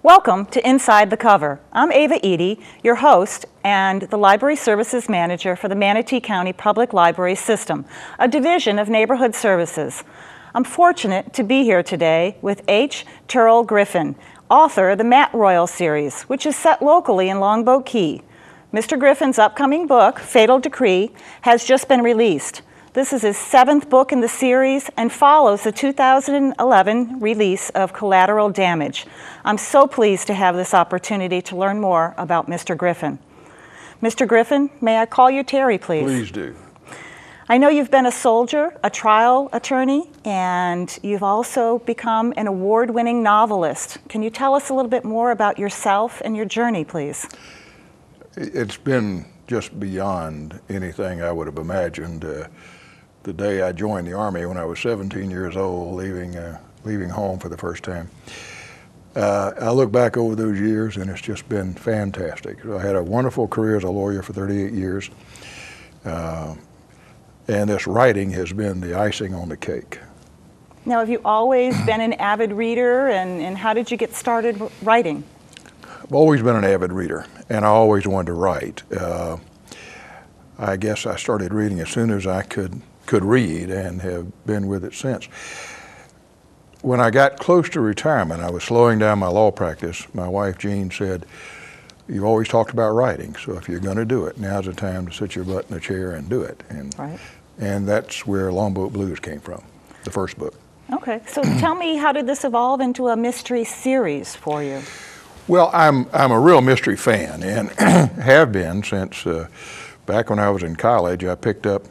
Welcome to Inside the Cover. I'm Ava Eady, your host and the Library Services Manager for the Manatee County Public Library System, a division of Neighborhood Services. I'm fortunate to be here today with H. Terrell Griffin, author of the Matt Royal series, which is set locally in Longboat Key. Mr. Griffin's upcoming book, Fatal Decree, has just been released. This is his 7th book in the series and follows the 2011 release of Collateral Damage. I'm so pleased to have this opportunity to learn more about Mr. Griffin. Mr. Griffin, may I call you Terry, please? Please do. I know you've been a soldier, a trial attorney, and you've also become an award-winning novelist. Can you tell us a little bit more about yourself and your journey, please? It's been just beyond anything I would have imagined. The day I joined the Army when I was 17 years old, leaving home for the first time. I look back over those years and it's just been fantastic. I had a wonderful career as a lawyer for 38 years. And this writing has been the icing on the cake. Now, have you always been an avid reader, and how did you get started writing? I've always been an avid reader, and I always wanted to write. I guess I started reading as soon as I could read and have been with it since. When I got close to retirement, I was slowing down my law practice. My wife, Jean, said, "You've always talked about writing, so if you're going to do it, now's the time to sit your butt in a chair and do it." And that's where Longboat Blues came from, the first book. Okay, so tell me, how did this evolve into a mystery series for you? Well, I'm a real mystery fan and have been since back when I was in college. I picked up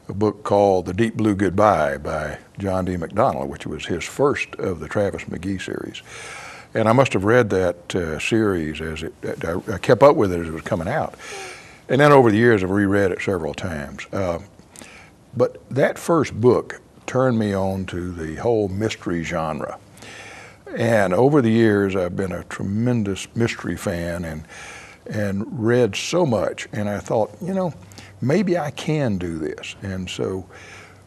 a book called The Deep Blue Goodbye by John D. McDonald, which was his first of the Travis McGee series. And I must have read that series I kept up with it as it was coming out. And then over the years I've reread it several times. But that first book turned me on to the whole mystery genre. And over the years I've been a tremendous mystery fan and read so much, and I thought, you know, maybe I can do this. And so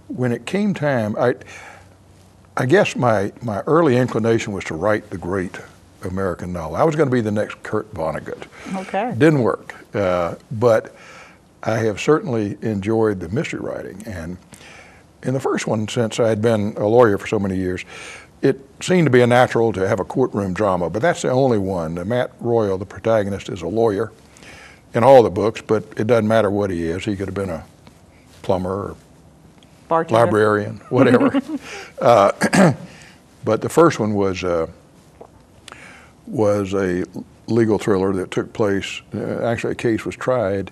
when it came time, I guess my early inclination was to write the great American novel. I was going to be the next Kurt Vonnegut. Okay. Didn't work, but I have certainly enjoyed the mystery writing. And in the first one, since I had been a lawyer for so many years, it seemed to be a natural to have a courtroom drama, but that's the only one. Matt Royal, the protagonist, is a lawyer in all the books, but it doesn't matter what he is. He could have been a plumber or bartender, librarian, whatever. But the first one was a legal thriller that took place. Actually, a case was tried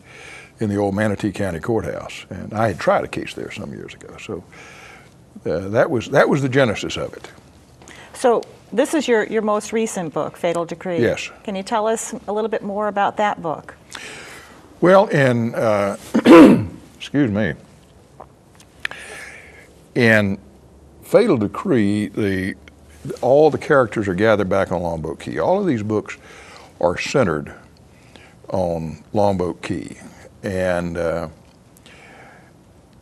in the old Manatee County Courthouse, and I had tried a case there some years ago. So that was the genesis of it. So this is your most recent book, Fatal Decree. Yes. Can you tell us a little bit more about that book? Well, excuse me, in Fatal Decree, all the characters are gathered back on Longboat Key. All of these books are centered on Longboat Key. And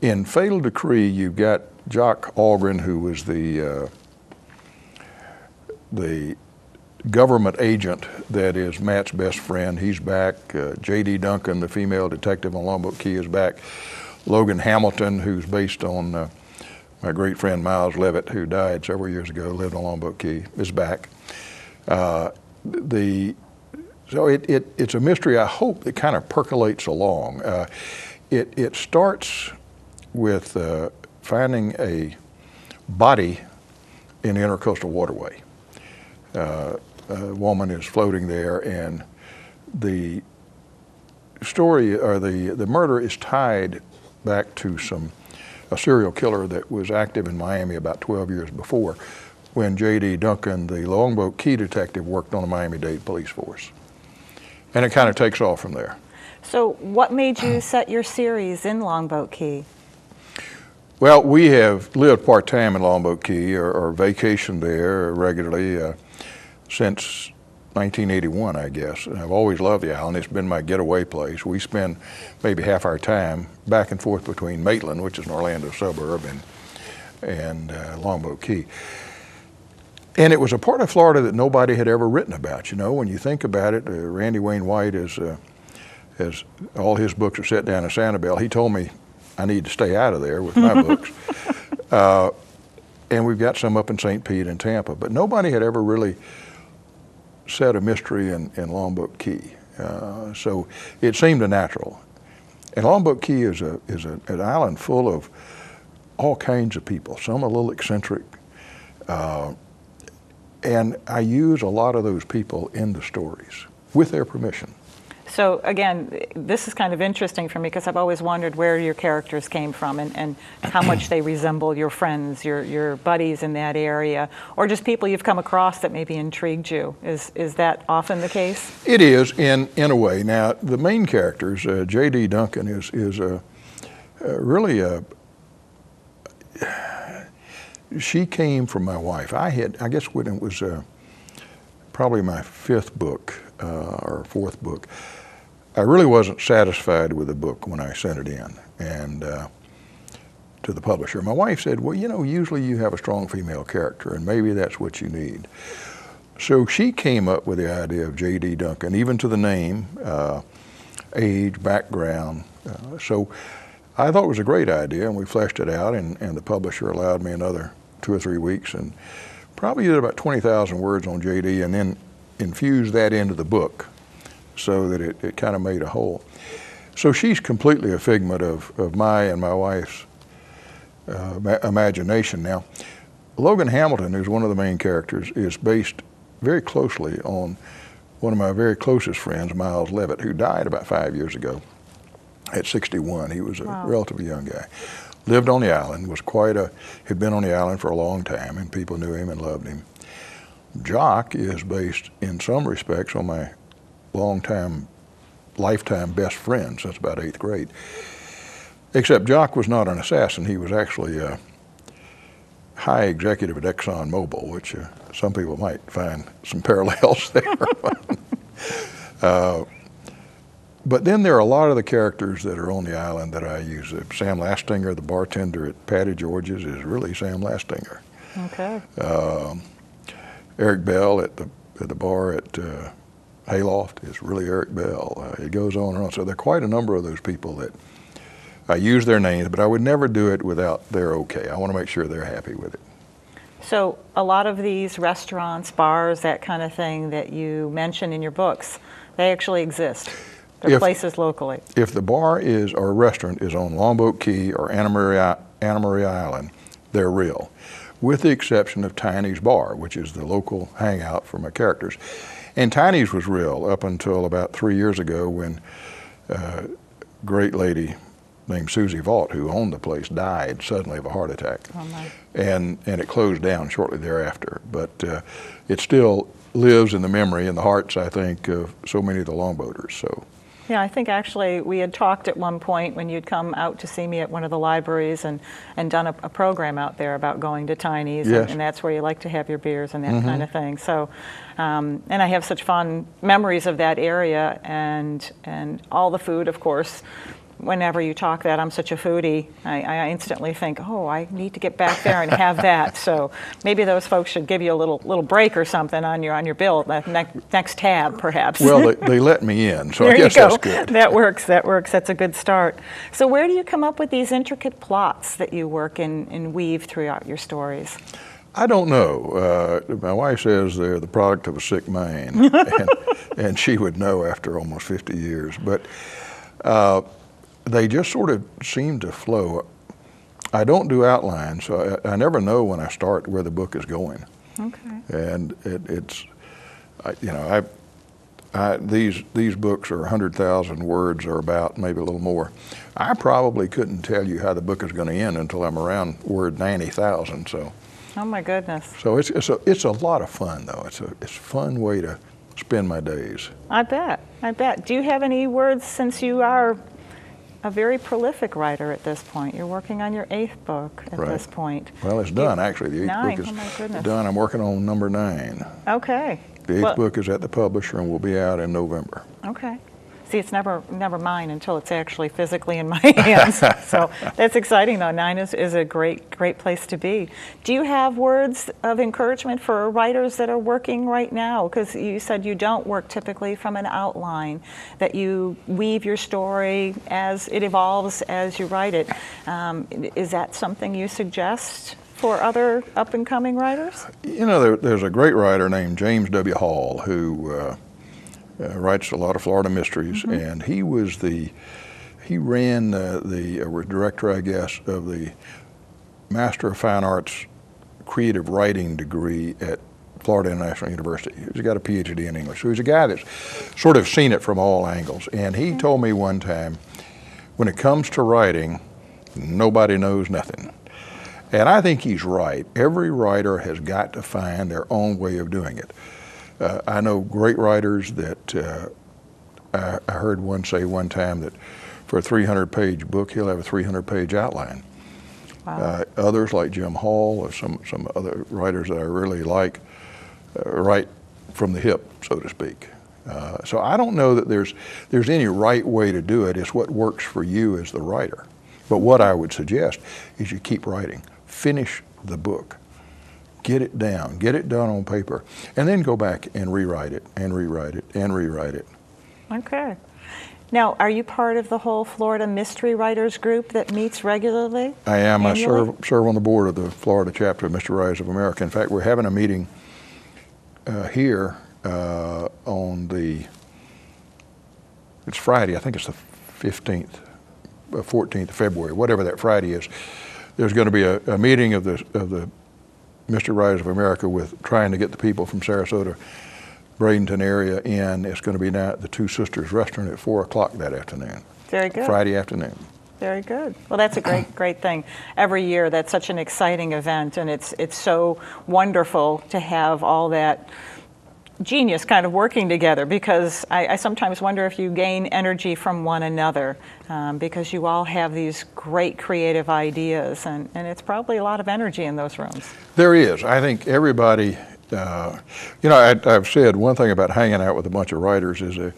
in Fatal Decree, you've got Jock Algren, who was the government agent that is Matt's best friend. He's back. J.D. Duncan, the female detective on Longboat Key, is back. Logan Hamilton, who's based on my great friend Miles Levitt, who died several years ago, lived on Longboat Key, is back. So it's a mystery, I hope, that kind of percolates along. It starts with finding a body in the Intercoastal Waterway. A woman is floating there, and the story, or the murder, is tied back to a serial killer that was active in Miami about 12 years before, when J.D. Duncan, the Longboat Key detective, worked on the Miami-Dade police force. And it kind of takes off from there. So what made you set your series in Longboat Key? Well, we have lived part-time in Longboat Key or vacationed there regularly since 1981, I guess. And I've always loved the island. It's been my getaway place. We spend maybe half our time back and forth between Maitland, which is an Orlando suburb, and Longboat Key. And it was a part of Florida that nobody had ever written about. You know, when you think about it, Randy Wayne White has all his books are set down in Sanibel. He told me I need to stay out of there with my books. And we've got some up in St. Pete and Tampa, but nobody had ever really set a mystery in Longboat Key. So it seemed a natural. And Longboat Key is an island full of all kinds of people, some a little eccentric. And I use a lot of those people in the stories with their permission. So again, this is kind of interesting for me because I've always wondered where your characters came from and how much they resemble your friends, your buddies in that area, or just people you've come across that maybe intrigued you. Is that often the case? It is in a way. Now, the main characters, J.D. Duncan is really she came from my wife. I guess when it was probably my fifth book or fourth book, I really wasn't satisfied with the book when I sent it in and to the publisher. My wife said, well, you know, usually you have a strong female character and maybe that's what you need. So she came up with the idea of J.D. Duncan, even to the name, age, background. So I thought it was a great idea, and we fleshed it out, and the publisher allowed me another 2 or 3 weeks and probably did about 20,000 words on J.D. and then infused that into the book so that it kind of made a whole. So she's completely a figment of my and my wife's imagination. Now, Logan Hamilton, who's one of the main characters, is based very closely on one of my very closest friends, Miles Levitt, who died about 5 years ago at 61. He was a relatively young guy. Lived on the island, had been on the island for a long time, and people knew him and loved him. Jock is based in some respects on my lifetime best friend since about 8th grade. Except Jock was not an assassin. He was actually a high executive at ExxonMobil, which some people might find some parallels there. But then there are a lot of the characters that are on the island that I use. Sam Lastinger, the bartender at Patty George's, is really Sam Lastinger. Okay. Eric Bell at the bar at Hayloft is really Eric Bell. It goes on and on. So there are quite a number of those people that I use their names, but I would never do it without their okay. I want to make sure they're happy with it. So a lot of these restaurants, bars, that kind of thing that you mention in your books, they actually exist. They're places locally. If the bar or restaurant is on Longboat Key or Anna Maria Island, they're real, with the exception of Tiny's Bar, which is the local hangout for my characters. And Tiny's was real up until about 3 years ago when a great lady named Susie Vaught, who owned the place, died suddenly of a heart attack. Oh my. And it closed down shortly thereafter. But it still lives in the memory and the hearts, I think, of so many of the Longboaters. So. Yeah, I think actually we had talked at one point when you'd come out to see me at one of the libraries and done a program out there about going to Tiny's, yes. and that's where you like to have your beers and that kind of thing. So, and I have such fond memories of that area and all the food, of course. Whenever you talk that, I'm such a foodie, I instantly think, oh, I need to get back there and have that. So maybe those folks should give you a little break or something on your bill, next tab, perhaps. Well, they let me in, so there I guess you go. That's good. That works. That's a good start. So where do you come up with these intricate plots that you work and weave throughout your stories? I don't know. My wife says they're the product of a sick mind, and she would know after almost 50 years. But they just sort of seem to flow. I don't do outlines, so I never know when I start where the book is going. Okay. And these books are 100,000 words or about, maybe a little more. I probably couldn't tell you how the book is going to end until I'm around word 90,000. So. Oh my goodness. So it's a lot of fun though. It's a fun way to spend my days. I bet. Do you have any words, since you are a very prolific writer at this point? You're working on your 8th book at this point. Well, it's done actually. The 8th book is oh my goodness. done. I'm working on number 9. Okay. The 8th book is at the publisher and will be out in November. Okay. See, it's never mine until it's actually physically in my hands. So that's exciting, though. 9 is a great place to be. Do you have words of encouragement for writers that are working right now? Because you said you don't work typically from an outline, that you weave your story as it evolves as you write it. Is that something you suggest for other up-and-coming writers? You know, there's a great writer named James W. Hall who writes a lot of Florida mysteries, and he ran the director, I guess, of the Master of Fine Arts creative writing degree at Florida International University. He's got a PhD in English. So he's a guy that's sort of seen it from all angles. And he told me one time, when it comes to writing, nobody knows nothing. And I think he's right. Every writer has got to find their own way of doing it. I know great writers that I heard one say one time that for a 300-page book, he'll have a 300-page outline. Wow. Others like Jim Hall or some other writers that I really like write from the hip, so to speak. So I don't know that there's any right way to do it. It's what works for you as the writer. But what I would suggest is you keep writing. Finish the book. Get it down. Get it done on paper. And then go back and rewrite it and rewrite it and rewrite it. Okay. Now, are you part of the whole Florida Mystery Writers group that meets regularly? I am. Annually? I serve on the board of the Florida chapter of Mystery Writers of America. In fact, we're having a meeting here on it's Friday, I think it's the 15th, 14th of February, whatever that Friday is. There's going to be a meeting of the Mystery Writers of America with trying to get the people from Sarasota, Bradenton area in. It's going to be down at the Two Sisters restaurant at 4 o'clock that afternoon. Very good. Friday afternoon. Very good. Well, that's a great thing. Every year, that's such an exciting event, and it's so wonderful to have all that genius kind of working together, because I sometimes wonder if you gain energy from one another, because you all have these great creative ideas, and it's probably a lot of energy in those rooms. There is. I think everybody, you know, I've said one thing about hanging out with a bunch of writers is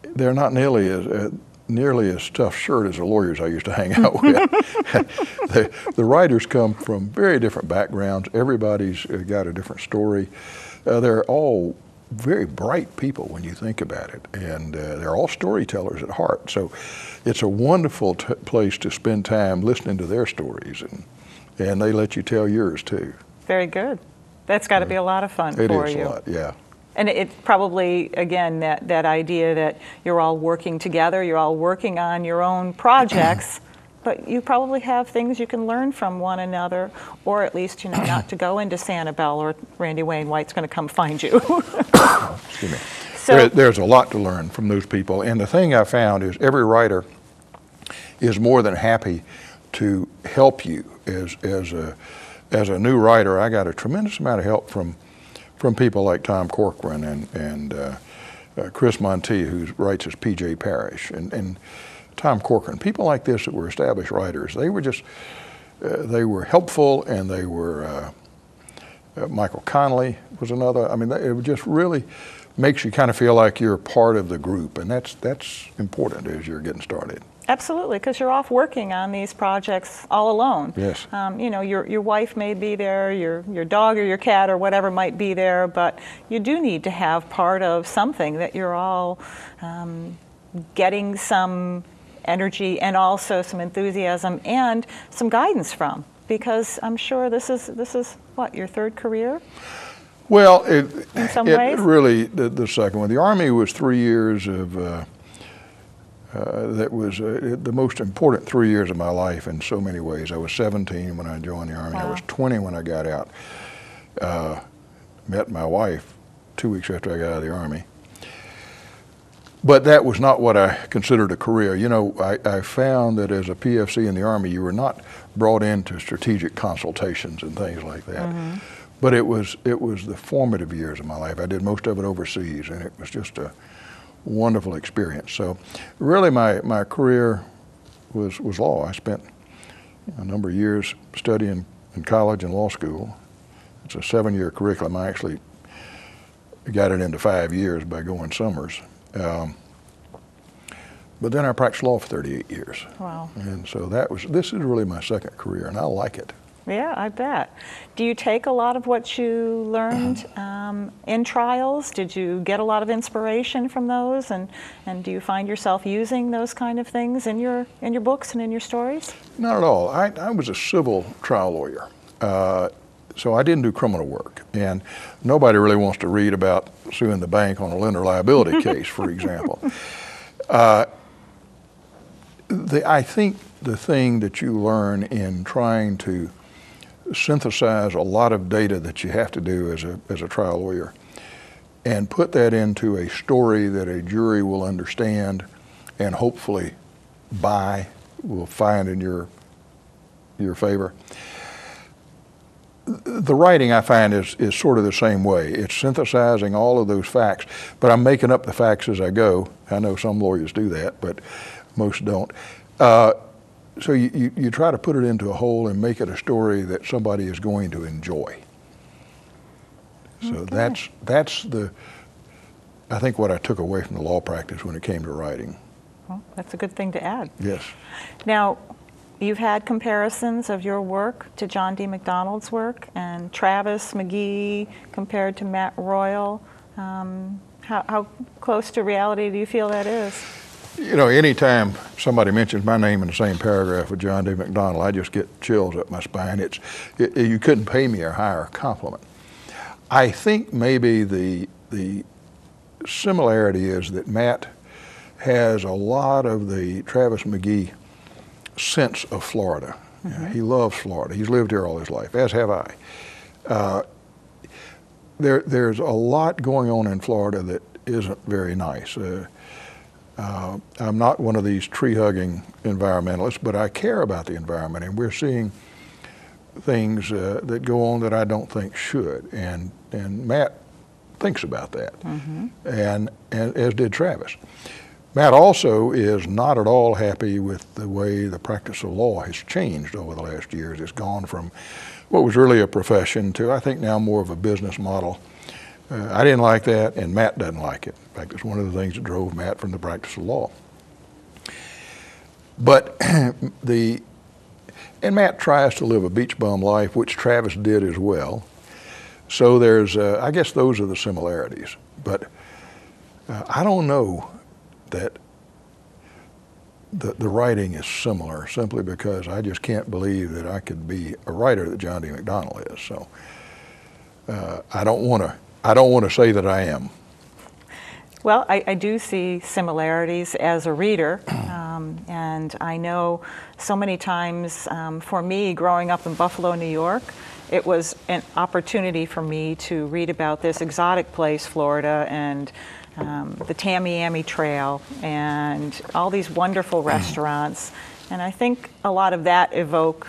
they're not nearly as tough shirt as the lawyers I used to hang out with. The writers come from very different backgrounds. Everybody's got a different story. They're all very bright people when you think about it, and they're all storytellers at heart. So it's a wonderful place to spend time listening to their stories, and they let you tell yours too. Very good. That's got to be a lot of fun for you. It is a lot, yeah. And it probably, again, that idea that you're all working together, you're all working on your own projects, but you probably have things you can learn from one another, or at least, you know, not to go into Sanibel or Randy Wainwright's going to come find you. Excuse me. So, there's a lot to learn from those people. And the thing I found is every writer is more than happy to help you. As a new writer, I got a tremendous amount of help from people like Tom Corcoran and Chris Monti, who writes as P.J. Parrish, and Tom Corcoran. People like this that were established writers, they were helpful, and they were, Michael Connolly was another. I mean, it just really makes you kind of feel like you're part of the group, and that's important as you're getting started. Absolutely, because you're off working on these projects all alone. Yes. You know, your wife may be there, your dog or your cat or whatever might be there, but you do need to have part of something that you're all getting some energy and also some enthusiasm and some guidance from, because I'm sure this is what, your third career? Well, in some ways? Really the second one. The Army was 3 years of that was the most important 3 years of my life in so many ways. I was 17 when I joined the Army. Wow. I was 20 when I got out. Met my wife 2 weeks after I got out of the Army. But that was not what I considered a career. You know, I found that as a PFC in the Army, you were not brought into strategic consultations and things like that. Mm-hmm. But it was the formative years of my life. I did most of it overseas, and it was just a wonderful experience. So really my career was law. I spent a number of years studying in college and law school. It's a 7-year curriculum. I actually got it into 5 years by going summers. But then I practiced law for 38 years. Wow. And so this is really my second career, and I like it. Yeah, I bet. Do you take a lot of what you learned in trials? Did you get a lot of inspiration from those, and do you find yourself using those kind of things in your books and in your stories? Not at all. I was a civil trial lawyer, so I didn't do criminal work, and nobody really wants to read about suing the bank on a lender liability case, for example. I think the thing that you learn in trying to synthesize a lot of data that you have to do as a trial lawyer and put that into a story that a jury will understand and hopefully will find in your favor. The writing, I find, is sort of the same way. It's synthesizing all of those facts, but I'm making up the facts as I go. I know some lawyers do that, but most don't. So you try to put it into a whole and make it a story that somebody is going to enjoy. So okay. that's I think what I took away from the law practice when it came to writing. Well, that's a good thing to add. Yes. Now, you've had comparisons of your work to John D. McDonald's work, and Travis McGee compared to Matt Royal. How close to reality do you feel that is? You know, anytime somebody mentions my name in the same paragraph with John D. McDonald, I just get chills up my spine. You couldn't pay me a higher compliment. I think maybe the similarity is that Matt has a lot of the Travis McGee sense of Florida. Mm-hmm. He loves Florida. He's lived here all his life, as have I. There's a lot going on in Florida that isn't very nice. I'm not one of these tree-hugging environmentalists, but I care about the environment, and we're seeing things that go on that I don't think should, and Matt thinks about that, mm-hmm. and as did Travis. Matt also is not at all happy with the way the practice of law has changed over the last years. It's gone from what was really a profession to, I think, now more of a business model. I didn't like that, and Matt doesn't like it. In fact, it's one of the things that drove Matt from the practice of law. But and Matt tries to live a beach bum life, which Travis did as well. So there's, I guess those are the similarities. But I don't know that the writing is similar, simply because I just can't believe that I could be a writer that John D. McDonald is. So I don't want to say that I am. Well, I do see similarities as a reader, and I know so many times for me, growing up in Buffalo, New York, it was an opportunity for me to read about this exotic place, Florida, and the Tamiami Trail, and all these wonderful restaurants. And I think a lot of that evokes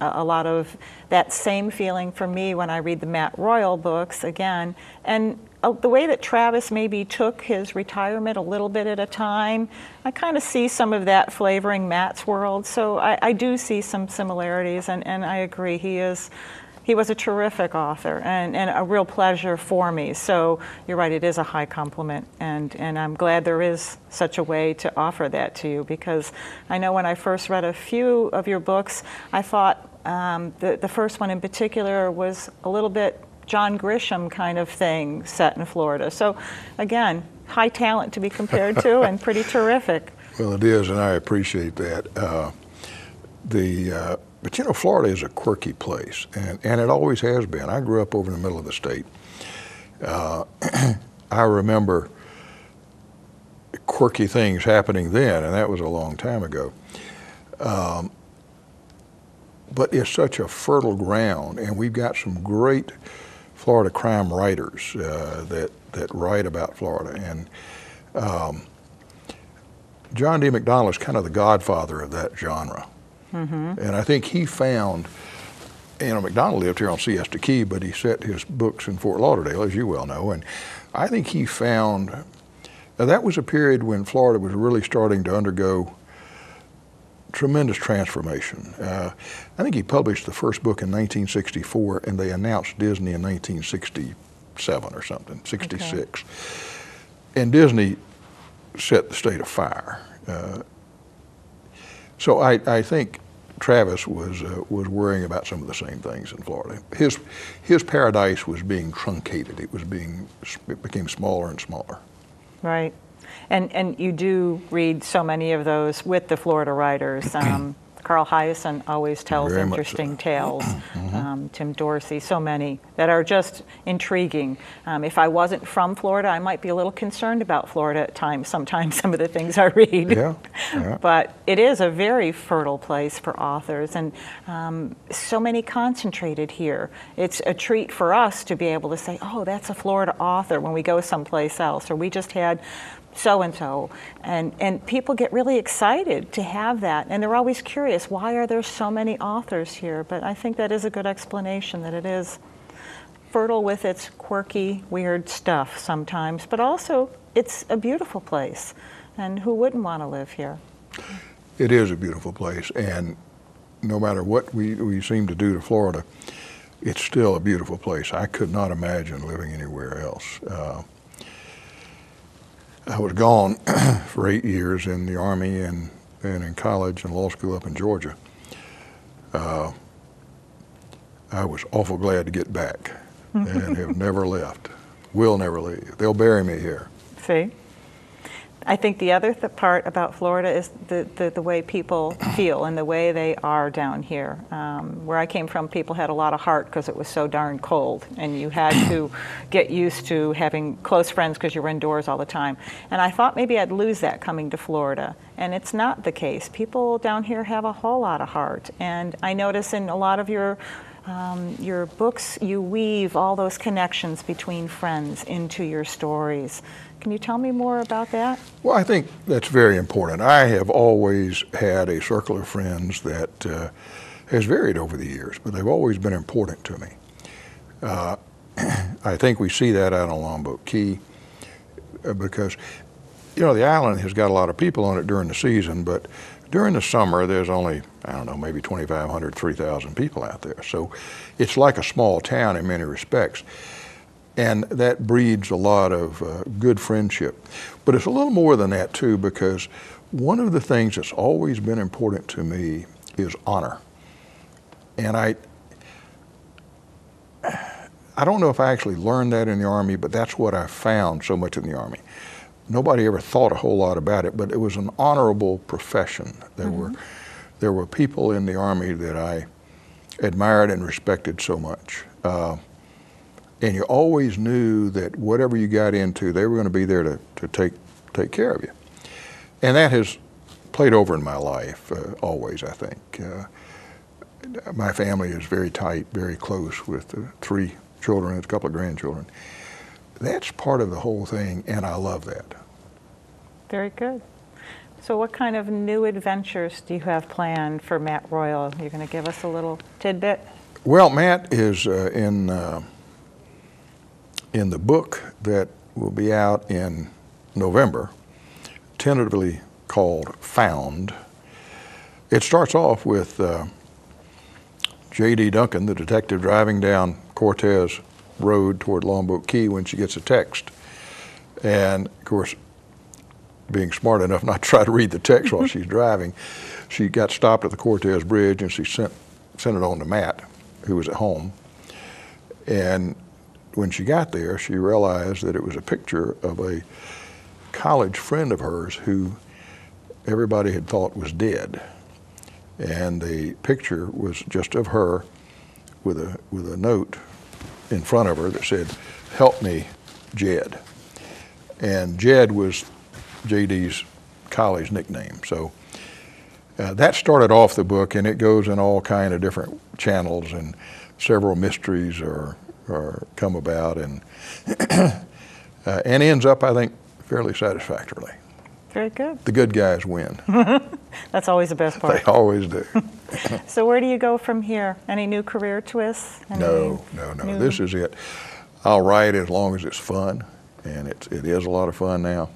a lot of that same feeling for me when I read the Matt Royal books again. And the way that Travis maybe took his retirement a little bit at a time, I kind of see some of that flavoring Matt's world. So I do see some similarities, and I agree. He was a terrific author and a real pleasure for me. So you're right, it is a high compliment, and I'm glad there is such a way to offer that to you, because I know when I first read a few of your books, I thought the first one in particular was a little bit John Grisham kind of thing set in Florida. So again, high talent to be compared to and pretty terrific. Well, it is, and I appreciate that. But you know, Florida is a quirky place, and it always has been. I grew up over in the middle of the state. I remember quirky things happening then, and that was a long time ago. But it's such a fertile ground, and we've got some great Florida crime writers that write about Florida. And John D. McDonald is kind of the godfather of that genre. Mm-hmm. And I think he found, McDonald lived here on Siesta Key, but he set his books in Fort Lauderdale, as you well know. And I think he found, that was a period when Florida was really starting to undergo tremendous transformation. I think he published the first book in 1964, and they announced Disney in 1967 or something, 66. Okay. And Disney set the state afire. So I think Travis was worrying about some of the same things in Florida. His paradise was being truncated. It became smaller and smaller. Right. And you do read so many of those with the Florida writers. Carl Hyacin always tells Very much interesting so. tales. Tim Dorsey, so many that are just intriguing. If I wasn't from Florida, I might be a little concerned about Florida at times, sometimes some of the things I read. Yeah, yeah. But it is a very fertile place for authors, and so many concentrated here. It's a treat for us to be able to say, oh, that's a Florida author when we go someplace else, or we just had so-and-so, and people get really excited to have that, and they're always curious, why are there so many authors here? But I think that is a good explanation, that it is fertile with its quirky, weird stuff sometimes, but also it's a beautiful place, and who wouldn't want to live here? It is a beautiful place, and no matter what we seem to do to Florida, it's still a beautiful place. I could not imagine living anywhere else. I was gone for 8 years in the Army and in college and law school up in Georgia. I was awful glad to get back and have never left. Will never leave. They'll bury me here. See? I think the other part about Florida is the way people feel and the way they are down here. Where I came from, people had a lot of heart because it was so darn cold, and you had to get used to having close friends because you were indoors all the time. And I thought maybe I'd lose that coming to Florida, and it's not the case. People down here have a whole lot of heart, and I notice in a lot of your books, you weave all those connections between friends into your stories. Can you tell me more about that? Well, I think that's very important. I have always had a circle of friends that has varied over the years, but they've always been important to me. I think we see that out on Longboat Key because, you know, the island has got a lot of people on it during the season, but during the summer, there's only, I don't know, maybe 2,500, 3,000 people out there. So it's like a small town in many respects. And that breeds a lot of good friendship. But it's a little more than that, too, because one of the things that's always been important to me is honor. And I don't know if I actually learned that in the Army, but that's what I found so much in the Army. Nobody ever thought a whole lot about it, but it was an honorable profession. There were people in the Army that I admired and respected so much. And you always knew that whatever you got into, they were going to be there to take care of you. And that has played over in my life always, I think. My family is very tight, very close with 3 children and a couple of grandchildren. That's part of the whole thing, and I love that. Very good. So what kind of new adventures do you have planned for Matt Royal? You're going to give us a little tidbit? Well, Matt is in the book that will be out in November, tentatively called Found. It starts off with J.D. Duncan, the detective, driving down Cortez Road toward Longboat Key when she gets a text. And, of course, being smart enough not to try to read the text while she's driving, she got stopped at the Cortez Bridge and she sent it on to Matt, who was at home. And when she got there, she realized that it was a picture of a college friend of hers who everybody had thought was dead. And the picture was just of her with a note in front of her that said, "Help me, Jed." And Jed was J.D.'s college nickname. So that started off the book, and it goes in all kind of different channels, and several mysteries are come about, and ends up, I think, fairly satisfactorily. Very good. The good guys win. That's always the best part. They always do. So where do you go from here? Any new career twists? No. This is it. I'll write as long as it's fun, and it is a lot of fun now.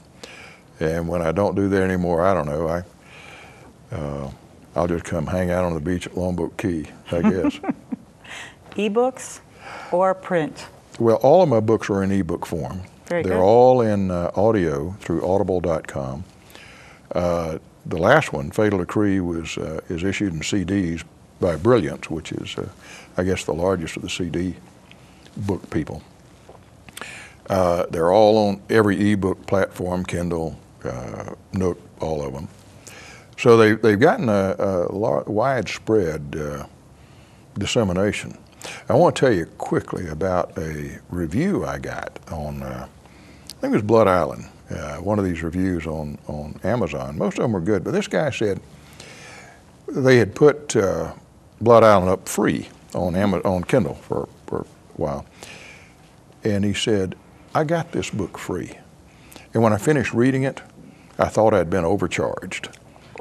And when I don't do that anymore, I don't know. I'll just come hang out on the beach at Longboat Key, I guess. E-books or print? Well, all of my books are in e-book form. Very They're good. all in audio through audible.com. The last one, Fatal Decree, is issued in CDs by Brilliance, which is, I guess, the largest of the CD book people. They're all on every ebook platform, Kindle, Nook, all of them. So they've gotten a widespread dissemination. I want to tell you quickly about a review I got on, I think it was Blood Island, one of these reviews on Amazon. Most of them were good, but this guy said they had put Blood Island up free on Kindle for a while. And he said, I got this book free. And when I finished reading it, I thought I'd been overcharged.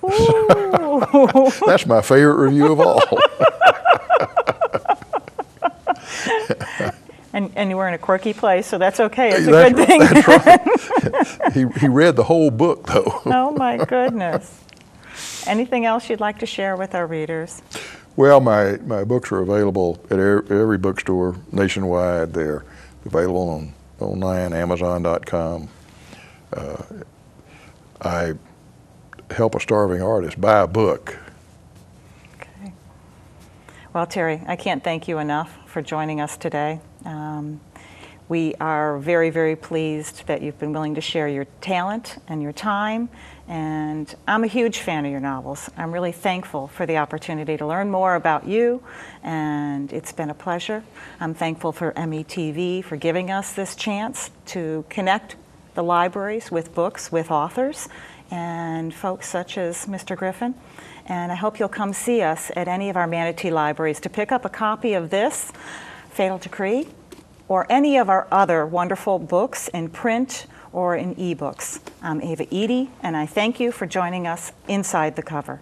That's my favorite review of all. And you were in a quirky place, so that's okay. It's a good thing. That's right. He read the whole book, though. Oh, my goodness. Anything else you'd like to share with our readers? Well, my books are available at every bookstore nationwide. They're available online, Amazon.com. I help a starving artist buy a book. Okay. Well, Terry, I can't thank you enough for joining us today. We are very, very pleased that you've been willing to share your talent and your time, and I'm a huge fan of your novels. I'm really thankful for the opportunity to learn more about you, and it's been a pleasure. I'm thankful for METV for giving us this chance to connect the libraries with books, with authors, and folks such as Mr. Griffin. And I hope you'll come see us at any of our Manatee libraries to pick up a copy of this, Fatal Decree, or any of our other wonderful books in print or in ebooks. I'm Ava Eady, and I thank you for joining us inside the cover.